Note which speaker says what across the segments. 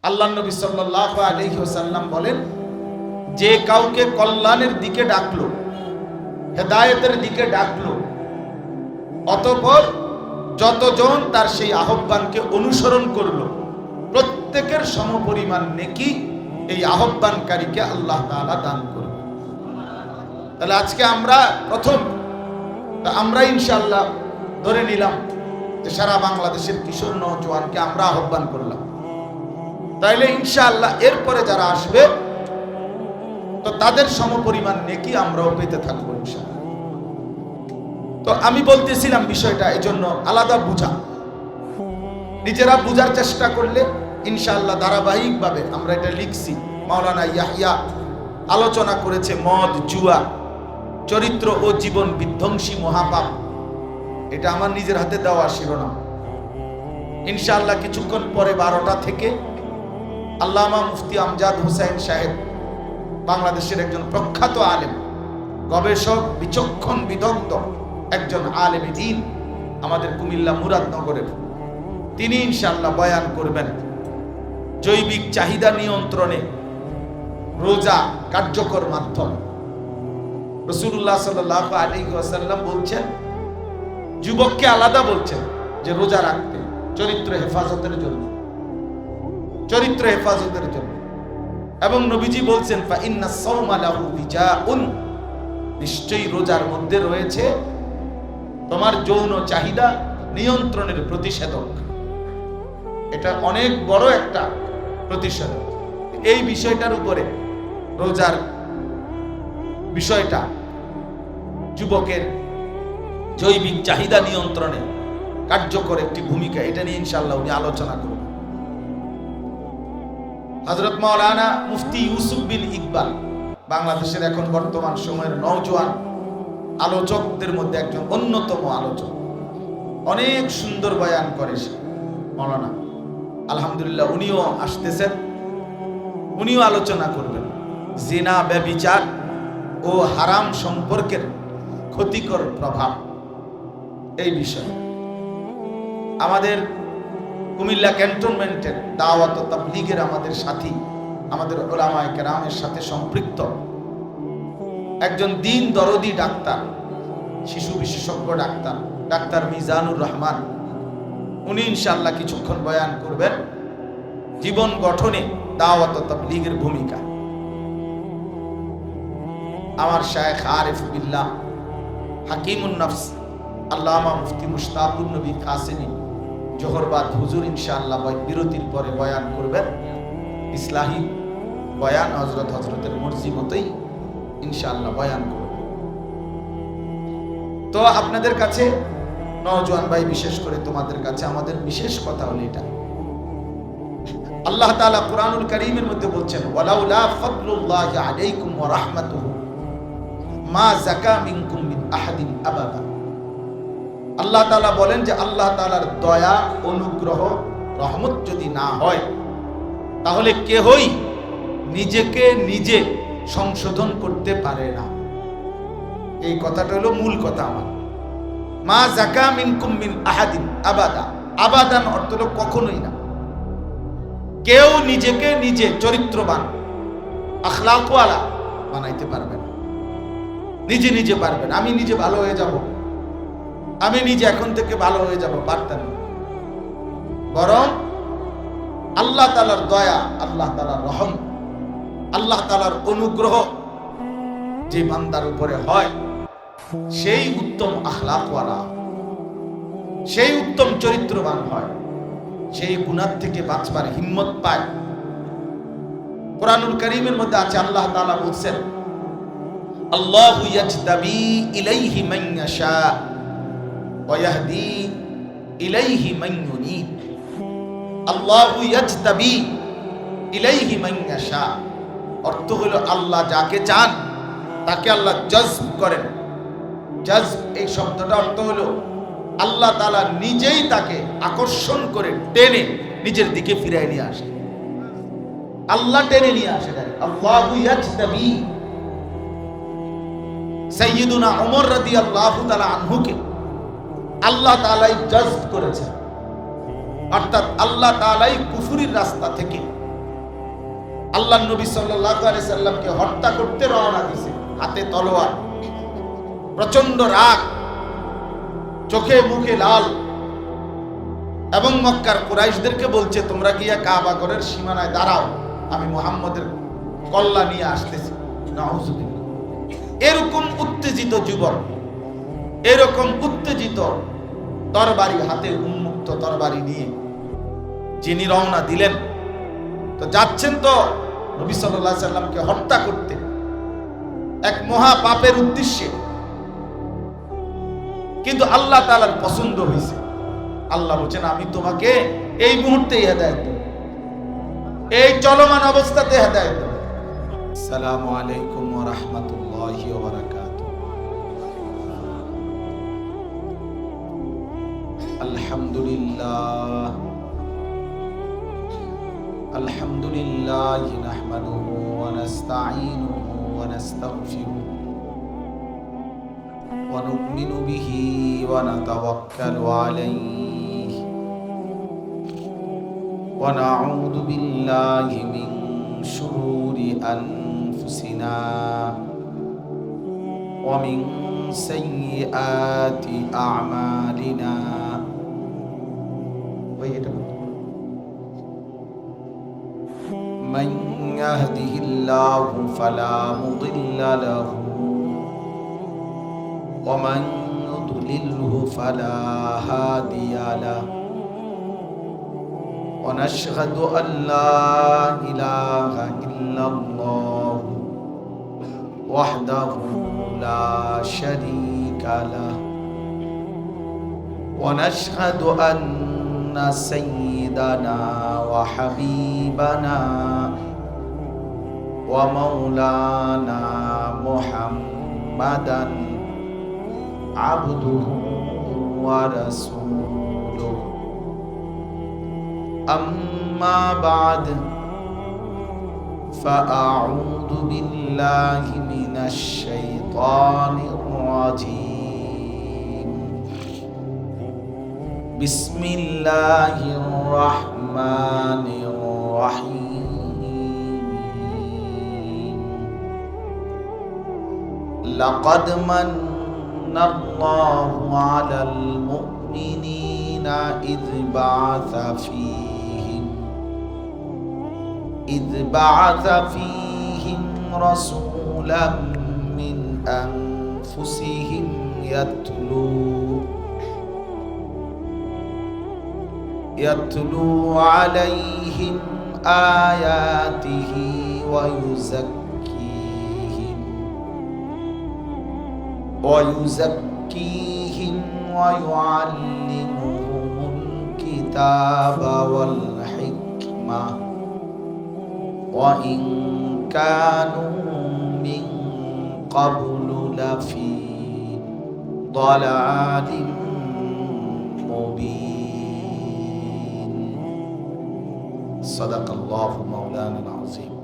Speaker 1: আল্লাহ নবী সাল্লাল্লাহু আলাইহি ওয়াসাল্লাম বলেন, যে কাউকে কল্যাণের দিকে ডাকলো, হেদায়েতের দিকে ডাকলো, অতঃপর যতজন তার সেই আহ্বানকে অনুসরণ করলো, প্রত্যেকের সমপরিমাণ নেকি এই আহ্বানকারীকে আল্লাহ তাআলা দান করবে। তাহলে আজকে আমরা প্রথম আমরা ইনশাআল্লাহ ধরে নিলাম যে সারা বাংলাদেশের কিশোর নওজোয়ানকে আমরা আহ্বান করলাম, তাইলে ইনশাআল্লাহ এরপরে যারা আসবে তো তাদের সমপরিমাণ নেকি আমরাও পেতে থাকবো ইনশাআল্লাহ। তো আমি বলতেছিলাম বিষয়টা এজন্য আলাদা বুঝা, নিজেরা বুঝার চেষ্টা করলে ইনশাআল্লাহ ধারাবাহিকভাবে আমরা এটা লিখছি। মাওলানা ইয়াহইয়া আলোচনা করেছে মদ, জুয়া, চরিত্র ও জীবন বিধ্বংসী মহাপাপ। এটা আমার নিজের হাতে দেওয়া শিরোনাম। ইনশাআল্লাহ কিছুক্ষণ পরে 12টা থেকে আল্লামা মুফতি আমজাদ হোসেন সাহেব, বাংলাদেশের একজন প্রখ্যাত আলেম, গবেষক, বিচক্ষণ, বিদগ্ধ একজন আলেমে দ্বীন, আমাদের কুমিল্লা মুরাদনগরের, তিনি ইনশাআল্লাহ বয়ান করবেন জৈবিক চাহিদা নিয়ন্ত্রণে রোজা কার্যকর মাধ্যম। রাসূলুল্লাহ সাল্লাল্লাহু আলাইহি ওয়াসাল্লাম বলছেন, যুবককে আলাদা বলছেন যে রোজা রাখতে, চরিত্র হেফাজতের জন্য, চরিত্র হেফাজতের জন্য। এবং নবীজি বলছেন ফা ইন্নাস সাওমা লাহু বিজাউন, নিশ্চয়ই রোজার মধ্যে রয়েছে তোমার যৌন চাহিদা নিয়ন্ত্রণের প্রতিষেধক। এটা অনেক বড় একটা প্রতিষেধক। এই বিষয়টার উপরে, রোজার বিষয়টা, যুবকের জৈবিক চাহিদা নিয়ন্ত্রণে কার্যকর একটি ভূমিকা, এটা নিয়ে ইনশাআল্লাহ উনি আলোচনা করবেন। হযরত মাওলানা মুফতি ইউসুফ বিন ইকবাল, বাংলাদেশের এখন বর্তমান সময়ের নওজোয়ান আলোচকদের মধ্যে একজন অন্যতম আলোচক, অনেক সুন্দর বয়ান করে মাওলানা, আলহামদুলিল্লাহ উনিও আসতেছেন, উনিও আলোচনা করবেন জিনা, ব্যভিচার ও হারাম সম্পর্কের ক্ষতিকর প্রভাব, এই বিষয়ে। আমাদের কুমিল্লা ক্যান্টনমেন্টের দাওয়াত ও তাবলীগের আমাদের সাথী, আমাদের উলামায়ে কেরামের সাথে সম্পৃক্ত একজন দ্বীন দরদি ডাক্তার, শিশু বিশেষজ্ঞ ডাক্তার, ডাক্তার মিজানুর রহমান, উনি ইনশাআল্লাহ কিছুক্ষণ বয়ান করবেন জীবন গঠনে দাওয়াত ও তাবলীগের ভূমিকা। আমার শায়েখ আরিফ বিল্লাহ হাকিমুন নফস আল্লামা মুফতি মুশতাকুন নবী কাসেমি জোহরবাদ হুজুর ইনশাআল্লাহ বিরতির পরে বয়ান করবেন, ইসলাহি বয়ান, হযরতের মর্জি মতোই ইনশাআল্লাহ বয়ান করবেন। তো আপনাদের কাছে নওজোয়ান ভাই, বিশেষ করে তোমাদের কাছে আমাদের বিশেষ কথা হলো এটা, আল্লাহ তাআলা কুরআনুল কারীমের মধ্যে বলছেন ওয়ালাউলা ফাদলুল্লাহি আলাইকুম ওয়া রাহমাতুহু মা যাকা মিনকুম মিন আহাদিন আবাদা। আল্লাহ তাআলা বলেন যে আল্লাহ তাআলার দয়া, অনুগ্রহ, রহমত যদি না হয় তাহলে কেহই নিজেকে নিজে সংশোধন করতে পারে না। এই কথাটা হলো মূল কথা আমার। মা যাকা মিনকুম মিন আহাদিন আবাদা, আবাদান অর্থ হলো কখনোই না। কেউ নিজেকে নিজে চরিত্রবান, আখলাকওয়ালা বানাইতে পারবে না, নিজে নিজে পারবেন। আমি নিজে ভালো হয়ে যাব, আমি নিজে এখন থেকে ভালো হয়ে যাব, পারতেন না। বরং আল্লাহ তাআলার দয়া, আল্লাহ তাআলার রহম, আল্লাহ তাআলার অনুগ্রহ যে বান্দার উপরে হয়, সেই উত্তম আখলাকওয়ালা, সেই উত্তম চরিত্রবান হয়, সেই গুনাহ থেকে বাঁচবার হিম্মত পায়। কুরআনুল কারীমের মধ্যে আছে, আল্লাহ তাআলা বলছেন আল্লাহু ইয়াজতাবি ইলাইহি মান ইয়াশা ওয়া ইয়াহদি ইলাইহি মান ইউনিব। আল্লাহু ইয়াজতাবি ইলাইহি মান ইয়াশা অর্থ হলো আল্লাহ যাকে চান তাকে আল্লাহ জজব করেন। জজব এই শব্দটা অর্থ হলো আল্লাহ তাআলা নিজেই তাকে আকর্ষণ করে টেনে নিজের দিকে ফিরিয়ে নিয়ে আসে। আল্লাহ টেনে নিয়ে আসে। আল্লাহু ইয়াজতাবি, সাইয়্যিদুনা ওমর রাদিয়াল্লাহু তাআলা আনহুকে আল্লাহ তাআলাই জজব করেছেন, অর্থাৎ আল্লাহ তাআলাই কুফরির রাস্তা থেকে আল্লাহর নবী সাল্লাল্লাহু আলাইহি সাল্লামকে হত্যা করতে রওনা দিয়েছে, হাতে তলোয়ার, প্রচন্ড রাগ, চোখে মুখে লাল, এবং মক্কার কুরাইশদেরকে বলছে তোমরা গিয়া কাবা ঘরের সীমানায় দাঁড়াও, আমি মুহাম্মদের কল্লা নিয়ে আসতেছি। নাউজুবিল্লাহ। এরকম উত্তেজিত যুবক, এরকম উত্তেজিত তরবারি হাতে, উন্মুক্ত তরবারি নিয়ে যিনি রওনা দিলেন, তো যাচ্ছেন তো নবী সাল্লাল্লাহু আলাইহি সাল্লামকে হত্যা করতে, এক মহা পাপের উদ্দেশ্যে। কিন্তু আল্লাহ তাআলার পছন্দ হয়েছে। আল্লাহ বলেন আমি তোমাকে এই মুহূর্তেই হেদায়েত দেব, এই চলমান অবস্থাতে হেদায়েত দেব। আসসালামু আলাইকুম ওয়া রাহমাতুল্লাহি ওয়া বারাকাতুহু। আলহামদুলিল্লাহ আলহামদুলিল্লাহ নাহমাদুহু ওয়া নাস্তাঈনুহু ওয়া নাস্তাগফিরুহু ওয়া নু'মিনু বিহি ওয়া নাতাওয়াক্কালু আলাইহি ওয়া নাউযু বিল্লাহি মিন শুরুরি আনফুসিনা ওয়া মিন সাইয়্যাতি আ'মালিনা। من يهده الله فلا مضل له ومن يضلله فلا هادي له ونشهد أن لا إله إلا الله وحده لا شريك له ونشهد أن سيدنا وحبيبنا ومولانا محمدا عبده ورسوله. أما بعد فأعوذ بالله من الشيطان الرجيم. بسم الله الرحمن الرحيم. لقد من الله على المؤمنين إذ بعث فيهم رسولا من أنفسهم يتلو عليهم آياته ويزكيهم ويعلمهم الكتاب والحكمة وإن كانوا من قبل لفي ضلال مبين. صدق الله مولانا العظيم.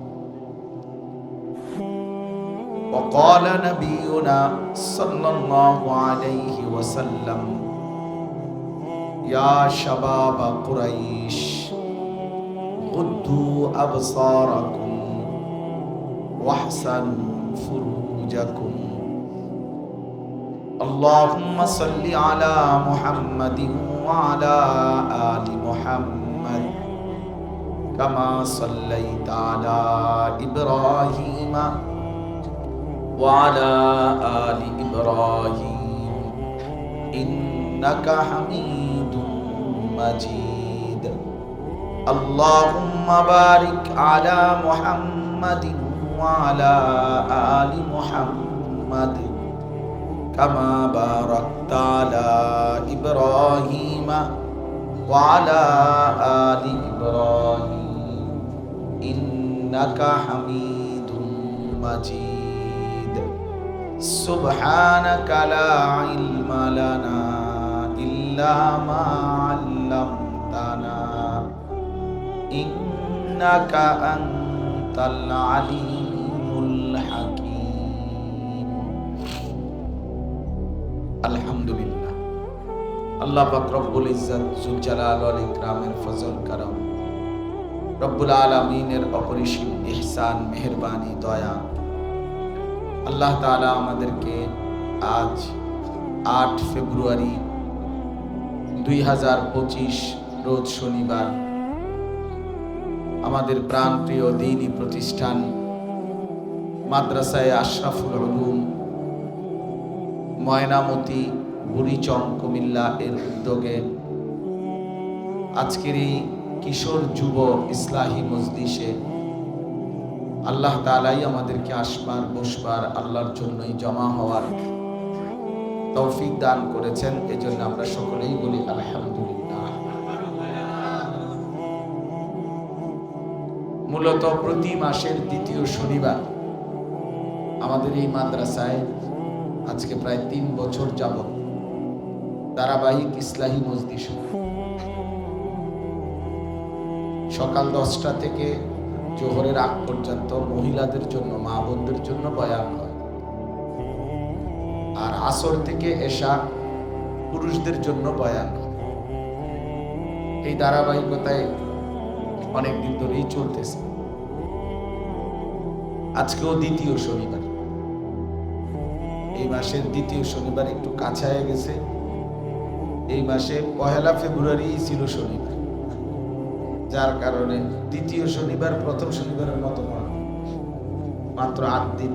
Speaker 1: وقال نبينا صلى الله عليه وسلم يا شباب قريش غضوا أبصاركم واحسنوا فروجكم. اللهم صل على محمد وعلى آل محمد كما صليت على إبراهيم وعلى آل إبراهيم إنك حميد مجيد. اللهم بارك على محمد وعلى آل محمد كما باركت على إبراهيم وعلى آل إبراهيم إنك حميد مجيد. سبحانك لا علم لنا إلا ما علمتنا إنك أنت العليم الحكيم. الحمد لله. আল্লাহ পাক রব্বুল ইজ্জত জুল জালাল ওয়াল ইকরামের ফজল করম রব্বুল আলামিনের অপরিসীম ইহসান, মেহেরবানি, দয়া, আল্লাহ তাআলা আমাদেরকে আজ 8 ফেব্রুয়ারি 2025 রোজ শনিবার আমাদের প্রাণপ্রিয় দ্বীনি প্রতিষ্ঠান মাদ্রাসায়ে আশরাফুল উলুম ময়নামতি বুড়িচং কুমিল্লা এর উদ্যোগে আজকের এই কিশোর যুব ইসলাহি মজলিসে আল্লাহ তাআলাই আমাদেরকে আসবার বসবার আল্লাহর জন্যই জমা হওয়ার তৌফিক দান করেছেন। এজন্য আমরা সকলেই বলি আলহামদুলিল্লাহ। মূলত প্রতি মাসের দ্বিতীয় শনিবার আমাদের এই মাদ্রাসায় আজকে প্রায় 3 বছর যাবত ধারাবাহিক ইসলাহি মজলিস সকাল 10টা থেকে জোহরের আগ পর্যন্ত মহিলাদের জন্য, মা বোনদের জন্য বয়ান হয়, আর আসর থেকে এশা পুরুষদের জন্য বয়ান হয়। এই ধারাবাহিকতায় অনেকদিন ধরেই চলতেছে। আজকেও দ্বিতীয় শনিবার, এই মাসের দ্বিতীয় শনিবার একটু কাছায় গেছে। এই মাসে 1 ফেব্রুয়ারি ছিল শনিবার, যার কারণে দ্বিতীয় শনিবার প্রথম শনিবারের মতো নয়, মাত্র 8 দিন,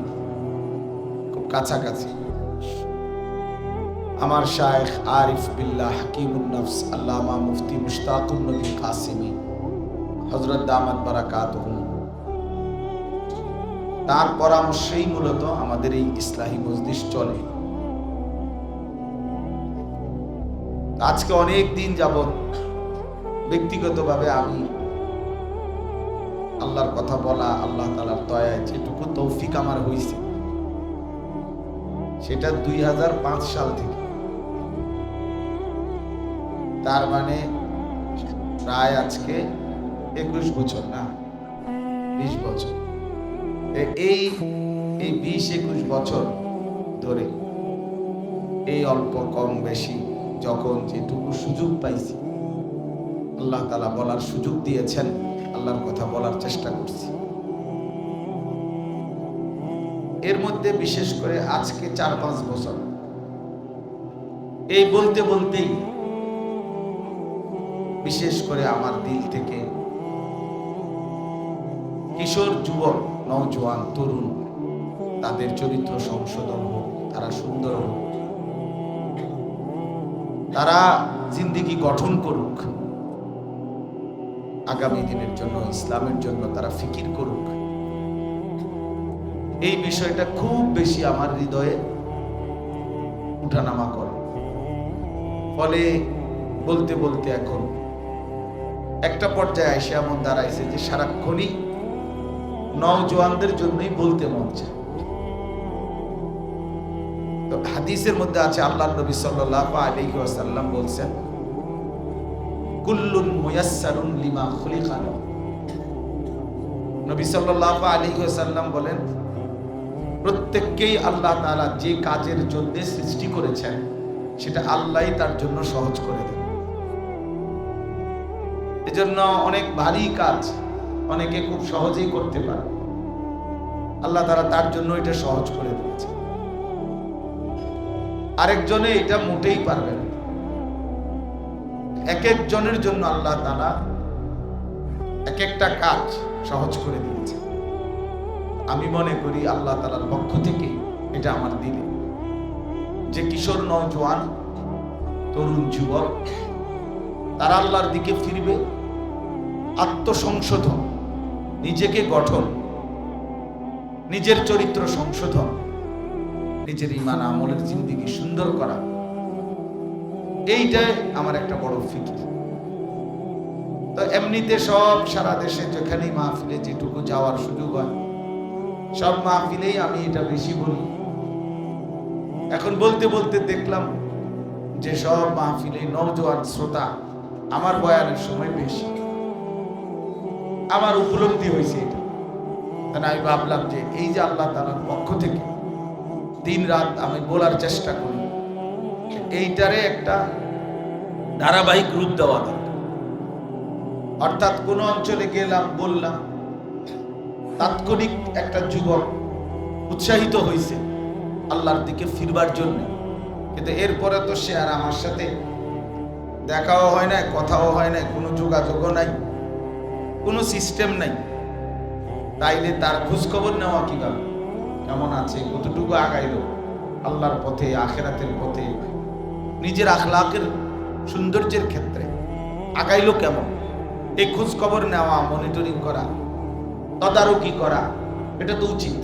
Speaker 1: খুব কাছাকাছি। আমার শায়েখ আরিফ বিল্লাহ হাকিমুন নফস আল্লামা মুফতি মুশতাকুন নবী কাসিমি হযরত দামাত বারাকাতুহু, তার পরামর্শেই মূলত আমাদের এই ইসলাহি মজলিস চলে। আজকে অনেক দিন যাবত ব্যক্তিগতভাবে আমি আল্লাহর কথা বলা, আল্লাহ তাআলার দয়ায় যেটুকু তৌফিক আমার হয়েছে সেটা 2005 সাল থেকে, তার মানে প্রায় আজকে 21 বছর না 20 বছর। এই 20-21 বছর ধরে এই অল্প কম বেশি যখন যেটুকু সুযোগ পাইছি, আল্লাহ তাআলা বলার সুযোগ দিয়েছেন, আল্লাহর কথা বলার চেষ্টা করছি। এর মধ্যে বিশেষ করে আজকে 4-5 বছর এই বলতে বলতেই বিশেষ করে আমার দিল থেকে কিশোর, যুবক, নওজোয়ান, তরুণ, তাদের চরিত্র সংশোধন হোক, তারা সুন্দর হোক, তারা জিন্দেগি গঠন করুক, আগামী দিনের জন্য, ইসলামের জন্য তারা ফিকির করুক। এই বিষয়টা খুব বেশি আমার হৃদয়ে উঠানামা করে। ফলে বলতে বলতে এখন একটা পর্যায়ে এসে এমন দাঁড়াইছে যে সারাক্ষণই নওজোয়ানদের জন্যই বলতে মন চায়। তো হাদিসের মধ্যে আছে, আল্লাহর নবী সাল্লাল্লাহু আলাইহি ওয়াসাল্লাম বলছেন, কুল্লুন মুয়াসসারুন লিমা খুলিকা লাহু। নবী সাল্লাল্লাহু আলাইহি ওয়াসাল্লাম বলেন, প্রত্যেককেই আল্লাহ তাআলা যে কাজের জন্য সৃষ্টি করেছেন সেটা আল্লাহই তার জন্য সহজ করে দেন। এজন্য অনেক ভারী কাজ অনেকে খুব সহজেই করতে পারে, আল্লাহ তাআলা তার জন্য এটা সহজ করে দিয়েছে। আরেকজনে এটা মোটেই পারবে না। এক একজনের জন্য আল্লাহ তাআলা এক একটা কাজ সহজ করে দিয়েছে। আমি মনে করি আল্লাহ তাআলার পক্ষ থেকে এটা আমার দিলে যে কিশোর, নওজোয়ান, তরুণ, যুবক তারা আল্লাহর দিকে ফিরবে, আত্মসংশোধন, নিজেকে গঠন, নিজের চরিত্র সংশোধন, নিজের ঈমান আমলের জিন্দেগি সুন্দর করা, এইটাই আমার একটা বড় ফিকির। তো এমনিতে সব সারা দেশে যেখানেই মাহফিলে যেটুকু যাওয়ার সুযোগ হয় সব মাহফিলেই আমি এটা বেশি বলি। এখন বলতে বলতে দেখলাম যে সব মাহফিলে নওজোয়ান শ্রোতা আমার বয়ানের সময় বেশি। আমার উপলব্ধি হয়েছে এটা। আমি ভাবলাম যে এই যে আল্লাহ তাআলার পক্ষ থেকে দিন রাত আমি বলার চেষ্টা করি, এইটারে একটা ধারাবাহিক রূপ দেওয়া দরকার। অর্থাৎ কোন অঞ্চলে গেলাম, বললাম, তাৎক্ষণিক একটা যুবক উৎসাহিত হয়েছে আল্লাহর দিকে ফিরবার জন্য, কিন্তু এরপরে তো সে আর আমার সাথে দেখাও হয় না, কথাও হয় না, কোনো যোগাযোগও নাই, কোনো সিস্টেম নাই। তাইলে তার খোঁজখবর নেওয়া কিভাবে, কেমন আছে, কতটুকু আগাইলো আল্লাহর পথে, আখিরাতের পথে, নিজের আখলাকের সৌন্দর্যের ক্ষেত্রে আগাইলো কেমন, এই খোঁজ খবর নেওয়া, মনিটরিং করা, তদারকি করা, এটা তো উচিত।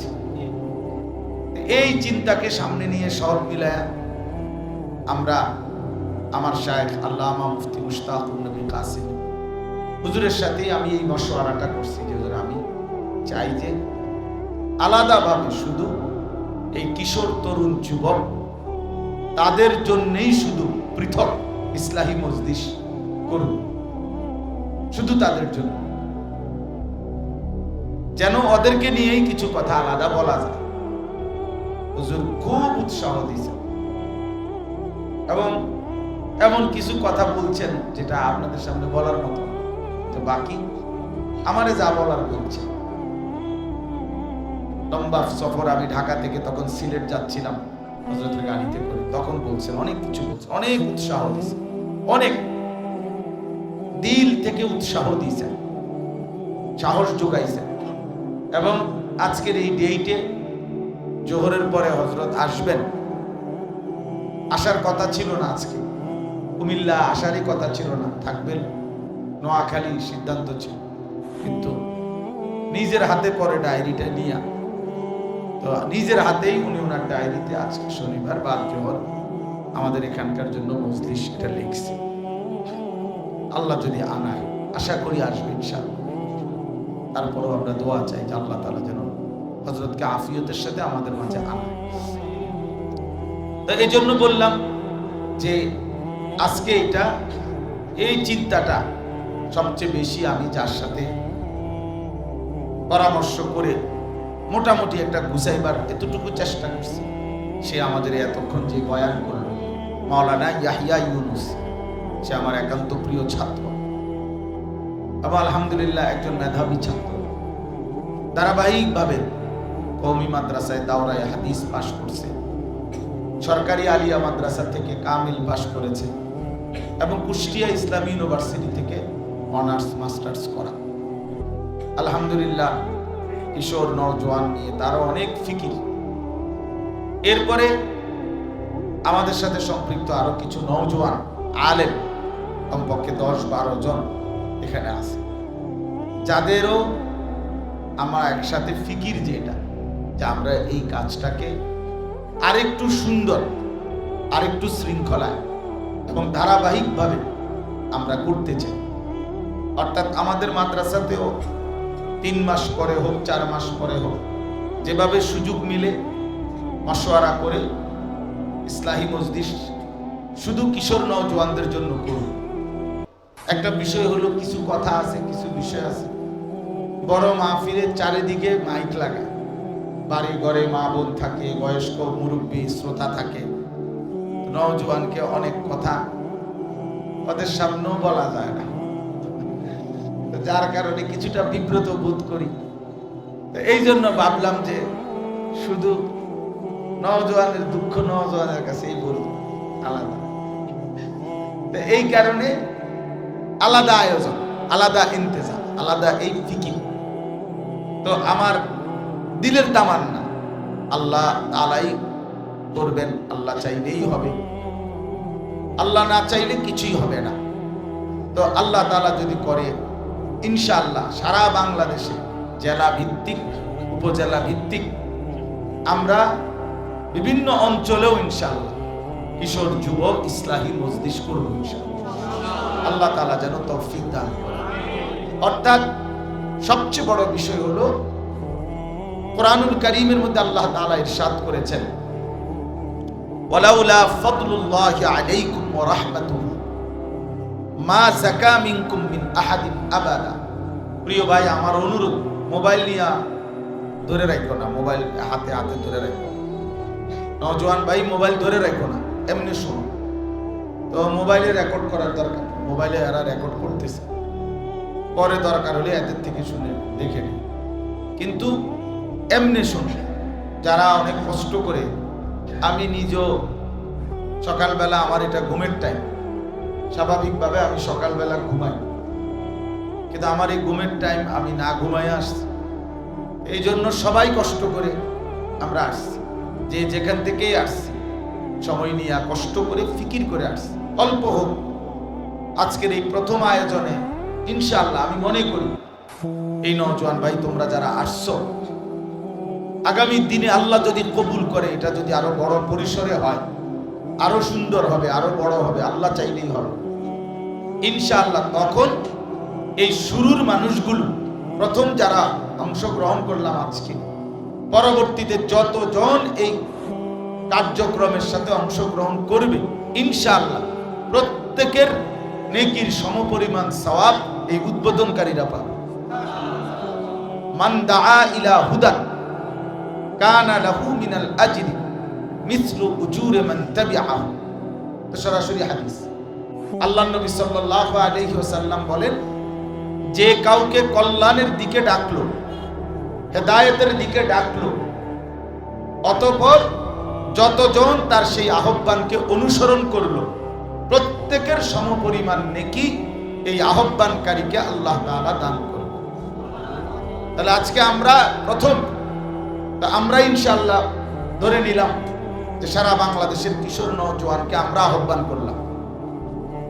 Speaker 1: এই চিন্তাকে সামনে নিয়ে সব মিলায়া আমরা আমার শায়েখ আল্লামা মুফতি মুশতাকুর নবী কাসিম হুজুরের সাথে আমি এই মশওয়ারাটা করছি যে হুজুর, আমি চাই যে আলাদাভাবে শুধু এই কিশোর তরুণ যুবক তাদের জন্যই শুধু পৃথক ইসলাহী মজলিস করুন, শুধু তাদের জন্য, যেন ওদেরকে নিয়েই কিছু কথা আলাদা বলা যায়। হুজুর খুব উৎসাহ দিয়েছেন এবং এমন কিছু কথা বলছেন যেটা আপনাদের সামনে বলার মতো, তো বাকি আমারে যা বলার বলছে। লম্বা সফর, আমি ঢাকা থেকে তখন সিলেট যাচ্ছিলাম হযরতের গাড়িতে করে, তখন বলছেন অনেক কিছু, বলছেন অনেক উৎসাহ দিয়েছেন, অনেক দিল থেকে উৎসাহ দিয়েছেন, সাহস যোগাইছেন। এবং আজকের এই ডেটে জোহরের পরে হযরত আসবেন, আসার কথা ছিল না, আজকে কুমিল্লা আসারই কথা ছিল না, থাকবেন নোয়াখালী সিদ্ধান্ত ছিল, কিন্তু নিজের হাতে পরে ডায়েরিটা নিয়ে, তো নিজের হাতেই উনি ওনার ডায়েরিতে আজকে শনিবার বাদ জোহর আমাদের এখানকার জন্য মজলিস এটা লিখছে। আল্লাহ যদি আনায়, আশা করি আসবে ইনশাআল্লাহ। তারপরও আমরা দোয়া চাই যে আল্লাহ তাআলা যেন হযরতকে আফিয়তের সাথে আমাদের মাঝে আনায়। তো এই জন্য বললাম যে আজকে এই চিন্তাটা সবচেয়ে বেশি আমি যার সাথে পরামর্শ করে মোটামুটি একটা গুছাইবার এতটুকু চেষ্টা করছি, সে আমাদের এতক্ষণ যে বয়ান করল মাওলানা ইয়াহিয়া ইউনুস, সে আমার একান্ত প্রিয় ছাত্র এবং আলহামদুলিল্লাহ একজন মেধাবী ছাত্র। ধারাবাহিকভাবে কওমি মাদ্রাসায় দাওরায়ে হাদিস পাশ করছে, সরকারি আলিয়া মাদ্রাসা থেকে কামিল পাশ করেছে এবং কুষ্টিয়া ইসলামী ইউনিভার্সিটি থেকে অনার্স মাস্টার্স করা। আলহামদুলিল্লাহ কিশোর নওজোয়ান নিয়ে তারও অনেক ফিকির। এরপরে আমাদের সাথে সম্পৃক্ত আরো কিছু নওজোয়ান আলেম, কমপক্ষে 10-12 জন এখানে আছে, যাদেরও আমার একসাথে ফিকির যেটা, যে আমরা এই কাজটাকে আরেকটু সুন্দর, আরেকটু শৃঙ্খলায় এবং ধারাবাহিকভাবে আমরা করতে চাই। অর্থাৎ আমাদের মাদ্রাসাতেও 3 মাস পরে হোক, 4 মাস পরে হোক, যেভাবে সুযোগ মিলে মশওয়ারা করে ইসলাহী মজলিস শুধু কিশোর নওজোয়ানদের জন্য করুন। একটা বিষয় হলো, কিছু কথা আছে, কিছু বিষয় আছে, বড় মাহফিলের চারিদিকে মাইক লাগায়, বাড়ি ঘরে মা বোন থাকে, বয়স্ক মুরব্বী শ্রোতা থাকে, নওজোয়ানকে অনেক কথা ওদের সামনেও বলা যায় না, যার কারণে কিছুটা বিব্রত বোধ করি। এই জন্য ভাবলাম যে শুধু নওজোয়ানের দুঃখ নওজোয়ানের কাছেই বলবো, আলাদা। এই কারণে আলাদা আয়োজন, আলাদা ইন্তেজাম, আলাদা এই ফিকির। তো আমার দিলের তামান্না আল্লাহ তাআলাই করবেন, আল্লাহ চাইলেই হবে, আল্লাহ না চাইলে কিছুই হবে না। তো আল্লাহ তাআলা যদি করে, ইনশাআল্লাহ সারা বাংলাদেশে জেলা ভিত্তিক, উপজেলা ভিত্তিক, আমরা বিভিন্ন অঞ্চলেও ইনশাআল্লাহ কিশোর যুব ইসলাহী মজলিস করব ইনশাআল্লাহ। আল্লাহ তাআলা যেন তৌফিক দান করেন। অর্থাৎ সবচেয়ে বড় বিষয় হলো, কোরআনুল কারীমের মধ্যে আল্লাহ তাআলা ইরশাদ করেছেন, ওয়ালাউলা ফাদলুল্লাহি আলাইকুম ওয়া রাহমাতুহু মা যাকা মিনকুম মিন আহাদিন আবাদা। প্রিয় ভাই, আমার অনুরোধ, মোবাইল নিয়ে ধরে রাখো না, মোবাইল হাতে হাতে ধরে রাখো। নওজোয়ান ভাই মোবাইল ধরে রাখো না, এমনি শোনো। তো মোবাইলে রেকর্ড করার দরকার, মোবাইলে এরা রেকর্ড করতেছে, পরে দরকার হলে এদের থেকে শুনে দেখে নিই, কিন্তু এমনি শুনে যারা অনেক কষ্ট করে। আমি নিজেও সকালবেলা, আমার এটা ঘুমের টাইম, স্বাভাবিকভাবে আমি সকালবেলা ঘুমাই, কিন্তু আমার এই ঘুমের টাইম আমি না ঘুমাই আসছি। এই জন্য সবাই কষ্ট করে আমরা আসছি, যে যেখান থেকেই আসছি সময় নিয়ে কষ্ট করে ফিকির করে আসছি। অল্প হোক আজকের এই প্রথম আয়োজনে ইনশাআল্লাহ আমি মনে করি এই নওজোয়ান ভাই তোমরা যারা আসছো, আগামী দিনে আল্লাহ যদি কবুল করে, এটা যদি আরো বড় পরিসরে হয়, আরো সুন্দর হবে, আরো বড় হবে, আল্লাহ চাইলেই হবে ইনশাআল্লাহ। তখন এই শুরুর মানুষগুলো, প্রথম যারা অংশগ্রহণ করলাম আজকে, পরবর্তীতে যতজন এই কার্যক্রমের সাথে অংশগ্রহণ করবে ইনশাআল্লাহ প্রত্যেকের নেকির সমপরিমাণ সওয়াব এই উদ্বোধনকারীরা পাবে। মান দাআ ইলা হুদান কানা লাহু মিনাল আজরি মিসলু উজুরি মান তাবিআহু। তো সরাসরি হাদিস, আল্লাহর নবী সাল্লাল্লাহু আলাইহি ওয়াসাল্লাম বলেন, যে কাউকে কল্যাণের দিকে ডাকলো, হেদায়েতের দিকে ডাকলো, অতঃপর যতজন তার সেই আহ্বানকে অনুসরণ করলো, প্রত্যেকের সমপরিমাণ নেকি এই আহ্বানকারীকে আল্লাহ তাআলা দান করবে। তাহলে আজকে আমরা প্রথম, আমরা ইনশাআল্লাহ ধরে নিলাম যে সারা বাংলাদেশের কিশোর নওজোয়ানকে আমরা আহ্বান করলাম,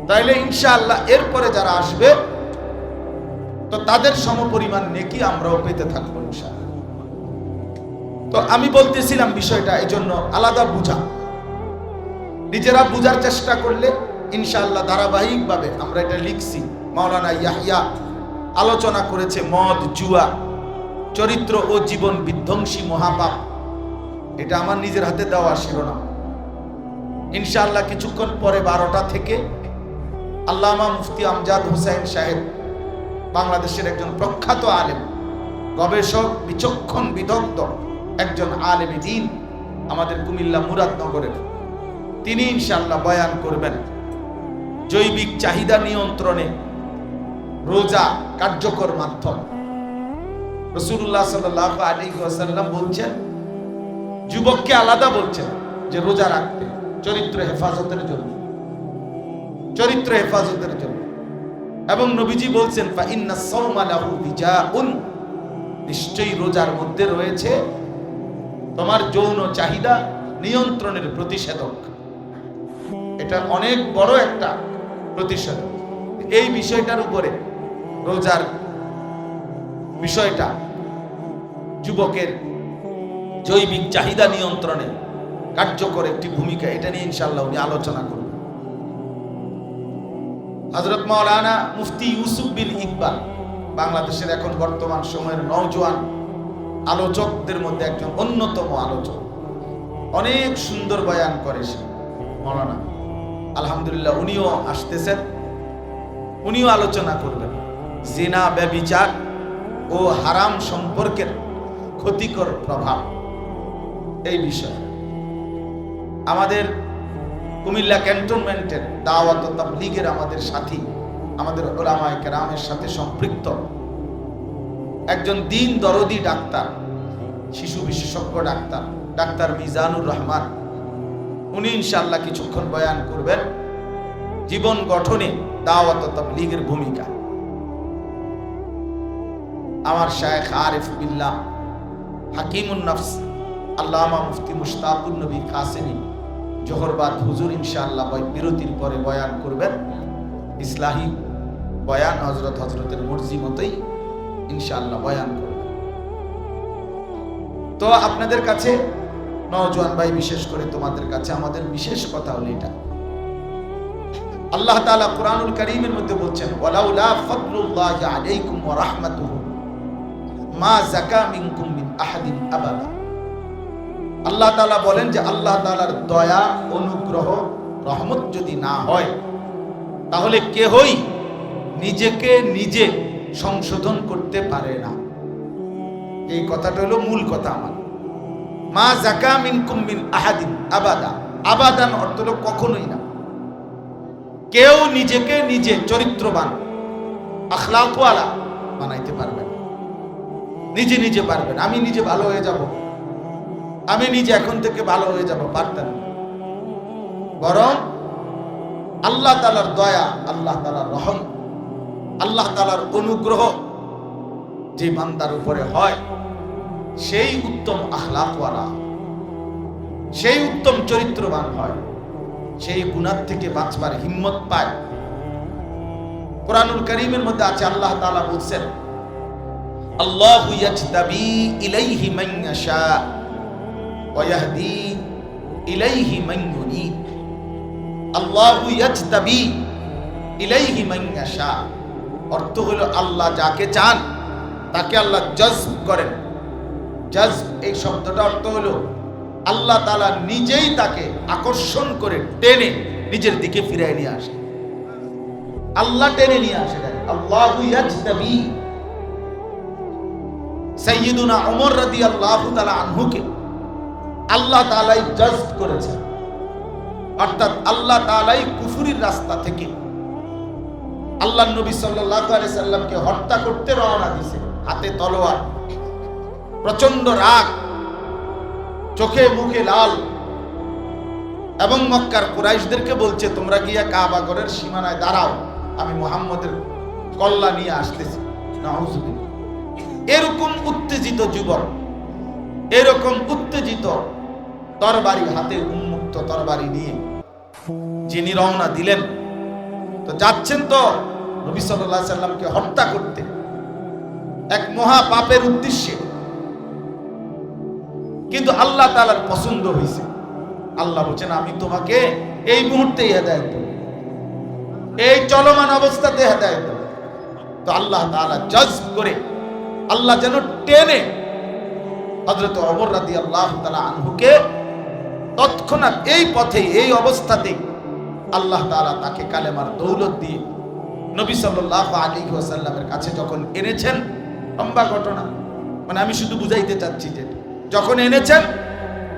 Speaker 1: তাইলে ইনশাআল্লাহ এরপরে যারা আসবে তো তাদের সমপরিমাণ নেকি আমরাও পেতে থাকবো ইনশাআল্লাহ। তো আমি বলতেছিলাম বিষয়টা এই জন্য আলাদা বুঝা, নিজেরা বুঝার চেষ্টা করলে ইনশাআল্লাহ ধারাবাহিকভাবে আমরা এটা লিখছি। মাওলানা ইয়াহইয়া আলোচনা করেছে মদ, জুয়া, চরিত্র ও জীবন বিধ্বংসী মহাপাপ। এটা আমার নিজের হাতে দেওয়া শিরোনাম। ইনশাআল্লাহ কিছুক্ষণ পরে 12টা থেকে আল্লামা মুফতি আমজাদ হোসেন সাহেব, বাংলাদেশের একজন প্রখ্যাত আলেম, গবেষক, বিচক্ষণ, বিদগ্ধ একজন আলেমে দ্বীন, আমাদের কুমিল্লা মুরাদনগরের, তিনি ইনশাআল্লাহ বয়ান করবেন জৈবিক চাহিদা নিয়ন্ত্রণে রোজা কার্যকর মাধ্যম। রাসূলুল্লাহ সাল্লাল্লাহু আলাইহি ওয়াসাল্লাম বলছেন, যুবককে আলাদা বলছেন যে রোজা রাখতে, চরিত্র হেফাজতের জন্য, চরিত্র হেফাজতের জন্য। এবং নবীজি বলছেন, ফা ইন্নাস সাওমা লাহু বিজাউন, নিশ্চয়ই রোজার মধ্যে রয়েছে তোমার যৌন চাহিদা নিয়ন্ত্রণের প্রতিষেধক। এটা অনেক বড় একটা প্রতিষেধক। এই বিষয়টার উপরে, রোজার বিষয়টা, যুবকের জৈবিক চাহিদা নিয়ন্ত্রণে কার্যকর একটি ভূমিকা, এটা নিয়ে ইনশাআল্লাহ উনি আলোচনা করবেন। হযরত মাওলানা মুফতি ইউসুফ বিন ইকবাল, বাংলাদেশের এখন বর্তমান সময়ের নওজোয়ান আলোচকদের মধ্যে একজন অন্যতম আলোচক, অনেক সুন্দর বয়ান করে সে মাওলানা, আলহামদুলিল্লাহ উনিও আসতেছেন, উনিও আলোচনা করবেন জিনা, ব্যভিচার ও হারাম সম্পর্কের ক্ষতিকর প্রভাব, এই বিষয়ে। আমাদের কুমিল্লা ক্যান্টনমেন্টের দাওয়াত ও তাবলীগের আমাদের সাথী, আমাদের উলামায়ে কেরামের সাথে সম্পৃক্ত একজন দ্বীন দরদি ডাক্তার, শিশু বিশেষজ্ঞ ডাক্তার, ডাক্তার মিজানুর রহমান, উনি ইনশাআল্লাহ কিছুক্ষণ বয়ান করবেন জীবন গঠনে দাওয়াত ও তাবলীগের ভূমিকা। আমার শায়েখ আরিফ বিল্লাহ হাকিমুন নফস আল্লামা মুফতি মুশতাকুন নবী কাসেমি জোহরবাদ হুজুর ইনশাআল্লাহ বিরতির পরে বয়ান করবেন, ইসলাহি বয়ান, হযরতের মর্জি মতোই ইনশাআল্লাহ বয়ান করবেন। তো আপনাদের কাছে নওজোয়ান ভাই, বিশেষ করে তোমাদের কাছে আমাদের বিশেষ কথা হলো এটা, আল্লাহ তাআলা কুরআনুল কারীমের মধ্যে বলছেন, ওয়ালাউলা ফাদলুল্লাহি আলাইকুম ওয়া রাহমাতুহু মা যাকা মিনকুম মিন আহাদিন আবাদা। আল্লাহ তাআলা বলেন যে আল্লাহ তাআলার দয়া, অনুগ্রহ, রহমত যদি না হয় তাহলে কেহই নিজেকে নিজে সংশোধন করতে পারে না। এই কথাটা হলো মূল কথা আমার। মা যাকা মিনকুম মিন আহাদিন আবাদা, আবাদান অর্থ হলো কখনোই না। কেউ নিজেকে নিজে চরিত্রবান, আখলাকওয়ালা বানাইতে পারবেন, নিজে নিজে পারবেন। আমি নিজে ভালো হয়ে যাব, আমি নিজে এখন থেকে ভালো হয়ে যাব, পারতেন না। বরং আল্লাহ তাআলার দয়া, আল্লাহ তাআলার রহম, আল্লাহ তাআলার অনুগ্রহ যে বান্দার উপরে হয়, সেই উত্তম আখলাকওয়ালা, সেই উত্তম চরিত্রবান হয়, সেই গুনাহ থেকে বাঁচবার হিম্মত পায়। কুরআনুল কারীমের মধ্যে আছে, আল্লাহ তাআলা বলছেন, আল্লাহু ইয়াজতাবি ইলাইহি মান ইয়াশা ওয়া ইয়াহদি ইলাইহি মান ইউনিব। আল্লাহু ইয়াজতাবি ইলাইহি মান ইয়াশা, অর্থ হলো আল্লাহ যাকে চান তাকে আল্লাহ জজব করেন। জজব এই শব্দটা অর্থ হলো আল্লাহ তাআলা নিজেই তাকে আকর্ষণ করে টেনে নিজের দিকে ফিরিয়ে নিয়ে আসে। আল্লাহ টেনে নিয়ে আসে। আল্লাহু ইয়াজতাবি। সাইয়্যিদুনা ওমর রাদিয়াল্লাহু তাআলা আনহুকে আল্লাহ তাআলাই জজব করেছেন, অর্থাৎ আল্লাহ তাআলাই কুফরির রাস্তা থেকে আল্লাহর নবী সাল্লাল্লাহু আলাইহি সাল্লামকে হত্যা করতে রওনা দিয়েছে, হাতে তলোয়ার, প্রচন্ড রাগ, চোখে মুখে লাল, এবং মক্কার কুরাইশদেরকে বলছে, তোমরা গিয়া কাবা ঘরের সীমানায় দাঁড়াও, আমি মুহাম্মদের কল্লা নিয়ে আসতেছি। নাউজুবিল্লাহ। এরকম উত্তেজিত যুবক, এরকম উত্তেজিত তরবারি হাতে, উন্মুক্ত তরবারি নিয়ে যিনি রওনা দিলেন, তো যাচ্ছেন তো নবী সাল্লাল্লাহু আলাইহি সাল্লামকে হত্যা করতে, এক মহা পাপের উদ্দেশ্যে। কিন্তু আল্লাহ তাআলার পছন্দ হয়েছে। আল্লাহ বলেন, আমি তোমাকে এই মুহূর্তেই হেদায়েত দেব, এই চলমান অবস্থাতে হেদায়েত দেব। তো আল্লাহ তাআলা জজব করে, আল্লাহ যেন টেনে হযরত ওমর রাদিয়াল্লাহু তাআলা আনহুকে তৎক্ষণাৎ এই পথে, এই অবস্থাতে আল্লাহ তাআলা তাকে কালেমার দৌলত দিয়ে নবী সাল্লাল্লাহু আলাইহি ওয়াসাল্লামের কাছে যখন এনেছেন, লম্বা ঘটনা, মানে আমি শুধু বুঝাইতে চাচ্ছি যে যখন এনেছেন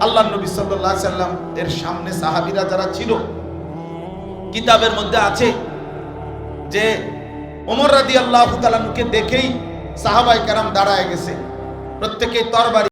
Speaker 1: আল্লাহ নবী সাল্লাল্লাহু আলাইহি ওয়াসাল্লাম এর সামনে সাহাবীরা যারা ছিল, কিতাবের মধ্যে আছে যে ওমর রাদিয়াল্লাহু তাআলা আনহুকে দেখেই সাহাবায়ে কেরাম দাঁড়ায় গেছে, প্রত্যেকেই তরবারি